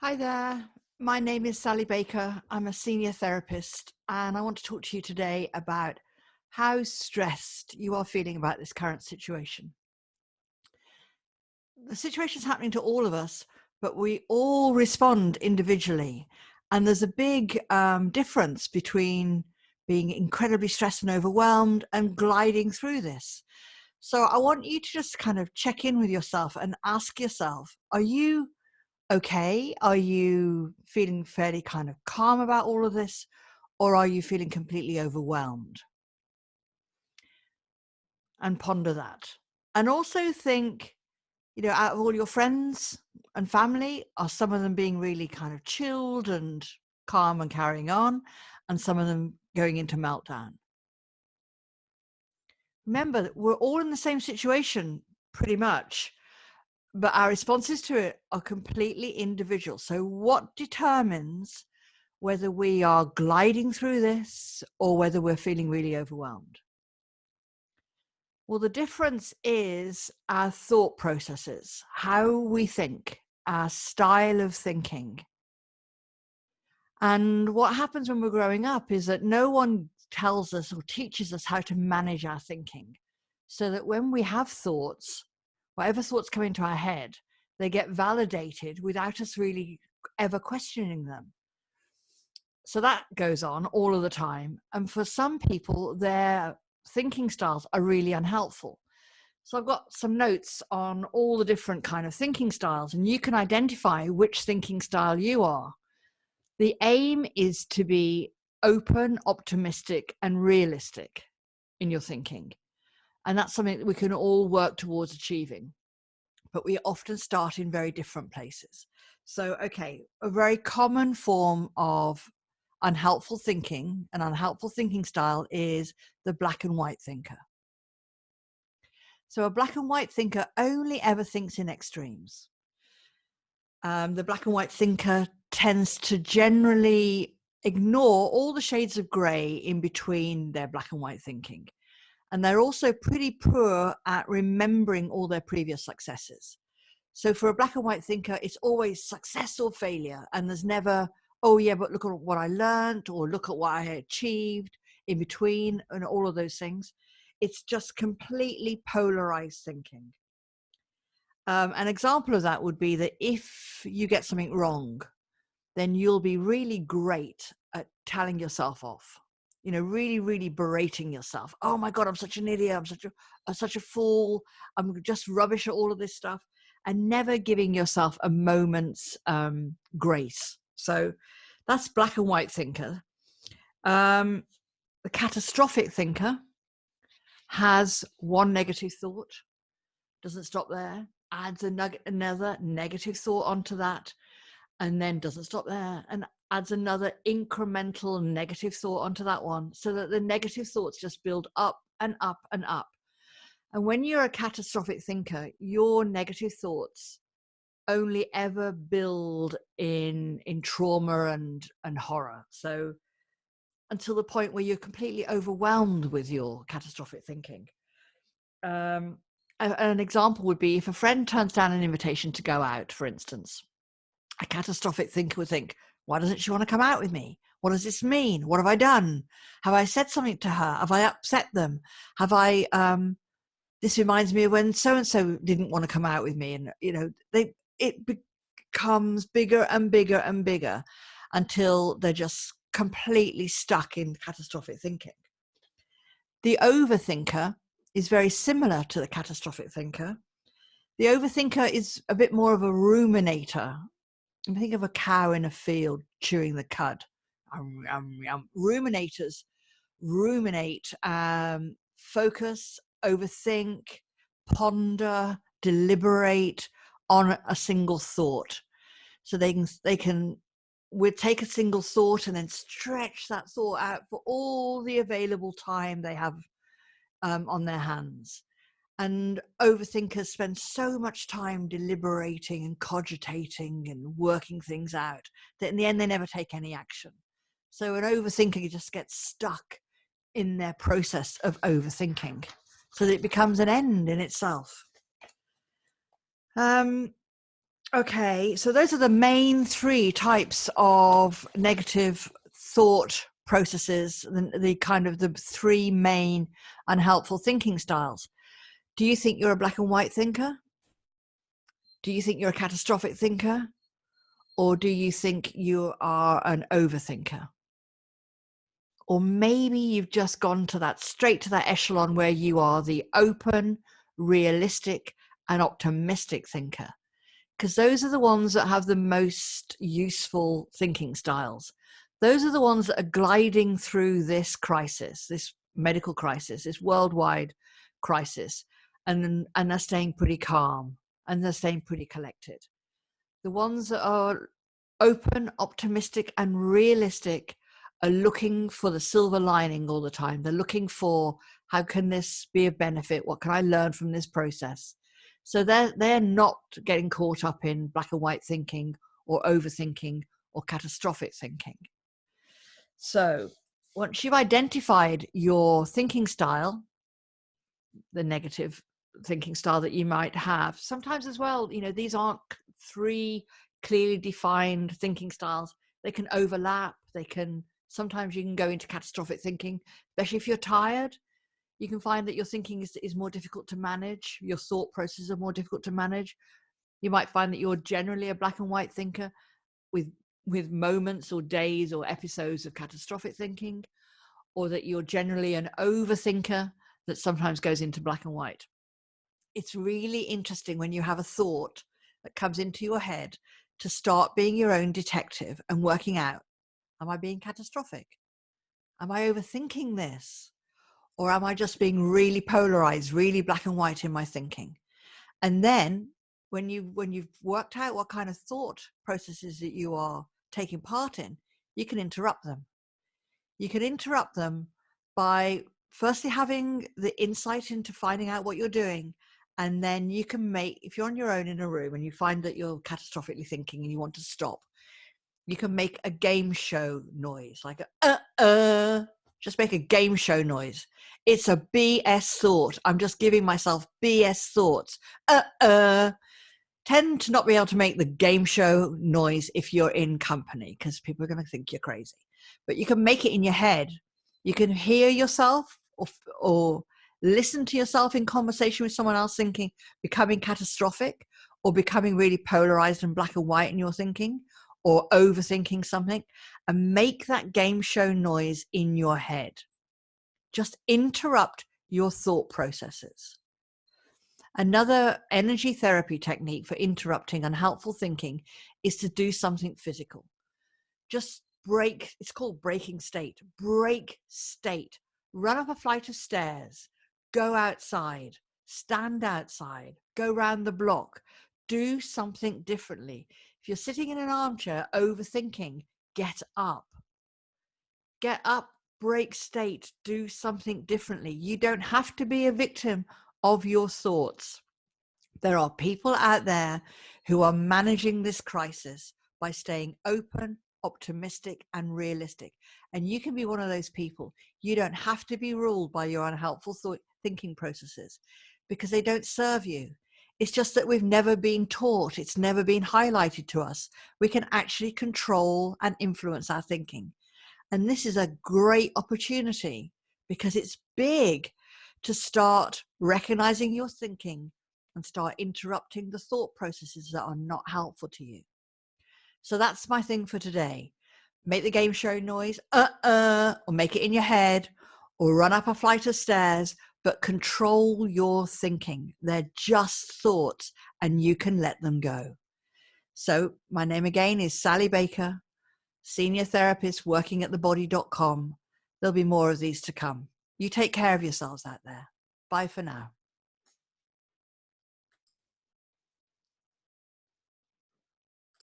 Hi there. My name is Sally Baker. I'm a senior therapist, and I want to talk to you today about how stressed you are feeling about this current situation. The situation is happening to all of us, but we all respond individually. And there's a big difference between being incredibly stressed and overwhelmed and gliding through this. So I want you to just kind of check in with yourself and ask yourself, are you okay? Are you feeling fairly kind of calm about all of this, or are you feeling completely overwhelmed? And ponder that. And also think, out of all your friends and family, are some of them being really kind of chilled and calm and carrying on, and some of them going into meltdown? Remember that we're all in the same situation pretty much, but our responses to it are completely individual. So what determines whether we are gliding through this or whether we're feeling really overwhelmed? Well, the difference is our thought processes, how we think, our style of thinking. And what happens when we're growing up is that no one tells us or teaches us how to manage our thinking, so that when we have thoughts, whatever thoughts come into our head, they get validated without us really ever questioning them. So that goes on all of the time. And for some people, their thinking styles are really unhelpful. So I've got some notes on all the different kind of thinking styles, and you can identify which thinking style you are. The aim is to be open, optimistic, and realistic in your thinking. And that's something that we can all work towards achieving. But we often start in very different places. So, okay, a very common form of unhelpful thinking, an unhelpful thinking style, is the black and white thinker. So a black and white thinker only ever thinks in extremes. The black and white thinker tends to generally ignore all the shades of gray in between their black and white thinking. And they're also pretty poor at remembering all their previous successes. So for a black and white thinker, it's always success or failure. And there's never, oh yeah, but look at what I learned, or look at what I achieved in between, and all of those things. It's just completely polarized thinking. An example of that would be that if you get something wrong, then you'll be really great at telling yourself off. Really, really berating yourself. Oh my God, I'm such an idiot. I'm such a fool. I'm just rubbish at all of this stuff, and never giving yourself a moment's grace. So that's black and white thinker. The catastrophic thinker has one negative thought, doesn't stop there, adds another negative thought onto that, and then doesn't stop there and adds another incremental negative thought onto that one, so that the negative thoughts just build up and up and up. And when you're a catastrophic thinker, your negative thoughts only ever build in trauma and horror. So until the point where you're completely overwhelmed with your catastrophic thinking. An example would be if a friend turns down an invitation to go out, for instance. A catastrophic thinker would think, why doesn't she want to come out with me? What does this mean? What have I done? Have I said something to her? Have I upset them? Have I, this reminds me of when so-and-so didn't want to come out with me. And, it becomes bigger and bigger and bigger until they're just completely stuck in catastrophic thinking. The overthinker is very similar to the catastrophic thinker. The overthinker is a bit more of a ruminator. Think of a cow in a field chewing the cud. Ruminators ruminate, focus, overthink, ponder, deliberate on a single thought. So would take a single thought and then stretch that thought out for all the available time they have on their hands. And overthinkers spend so much time deliberating and cogitating and working things out that in the end they never take any action. So an overthinker just gets stuck in their process of overthinking, so that it becomes an end in itself. Okay, so those are the main three types of negative thought processes, the kind of the three main unhelpful thinking styles. Do you think you're a black and white thinker? Do you think you're a catastrophic thinker? Or do you think you are an overthinker? Or maybe you've just gone to that straight to that echelon where you are the open, realistic, and optimistic thinker. Because those are the ones that have the most useful thinking styles. Those are the ones that are gliding through this crisis, this medical crisis, this worldwide crisis, and are staying pretty calm and they're staying pretty collected. The ones that are open, optimistic, and realistic are looking for the silver lining all the time. They're looking for, how can this be a benefit? What can I learn from this process? So they're not getting caught up in black and white thinking or overthinking or catastrophic thinking. So once you've identified your thinking style, the negative thinking style that you might have, sometimes as well, these aren't three clearly defined thinking styles. They can overlap. Sometimes you can go into catastrophic thinking, especially if you're tired. You can find that your thinking is more difficult to manage. Your thought processes are more difficult to manage. You might find that you're generally a black and white thinker with moments or days or episodes of catastrophic thinking, or that you're generally an overthinker that sometimes goes into black and white. It's really interesting when you have a thought that comes into your head to start being your own detective and working out, am I being catastrophic? Am I overthinking this? Or am I just being really polarized, really black and white in my thinking? And then when you've worked out what kind of thought processes that you are taking part in, you can interrupt them. You can interrupt them by firstly having the insight into finding out what you're doing. And then you can if you're on your own in a room and you find that you're catastrophically thinking and you want to stop, you can make a game show noise, like just make a game show noise. It's a BS thought. I'm just giving myself BS thoughts. Tend to not be able to make the game show noise if you're in company, because people are going to think you're crazy. But you can make it in your head. You can hear yourself or listen to yourself in conversation with someone else thinking, becoming catastrophic or becoming really polarized and black and white in your thinking, or overthinking something, and make that game show noise in your head. Just interrupt your thought processes. Another energy therapy technique for interrupting unhelpful thinking is to do something physical. Just break, it's called breaking state. Break state. Run up a flight of stairs, go outside, stand outside, go round the block, do something differently. If you're sitting in an armchair overthinking, get up. Get up, break state, do something differently. You don't have to be a victim of your thoughts. There are people out there who are managing this crisis by staying open, optimistic, and realistic. And you can be one of those people. You don't have to be ruled by your unhelpful thinking processes because they don't serve you. It's just that we've never been taught. It's never been highlighted to us. We can actually control and influence our thinking. And this is a great opportunity because it's big to start recognizing your thinking and start interrupting the thought processes that are not helpful to you. So that's my thing for today. Make the game show noise, or make it in your head, or run up a flight of stairs, but control your thinking. They're just thoughts and you can let them go. So my name again is Sally Baker, senior therapist working at thebody.com. There'll be more of these to come. You take care of yourselves out there. Bye for now.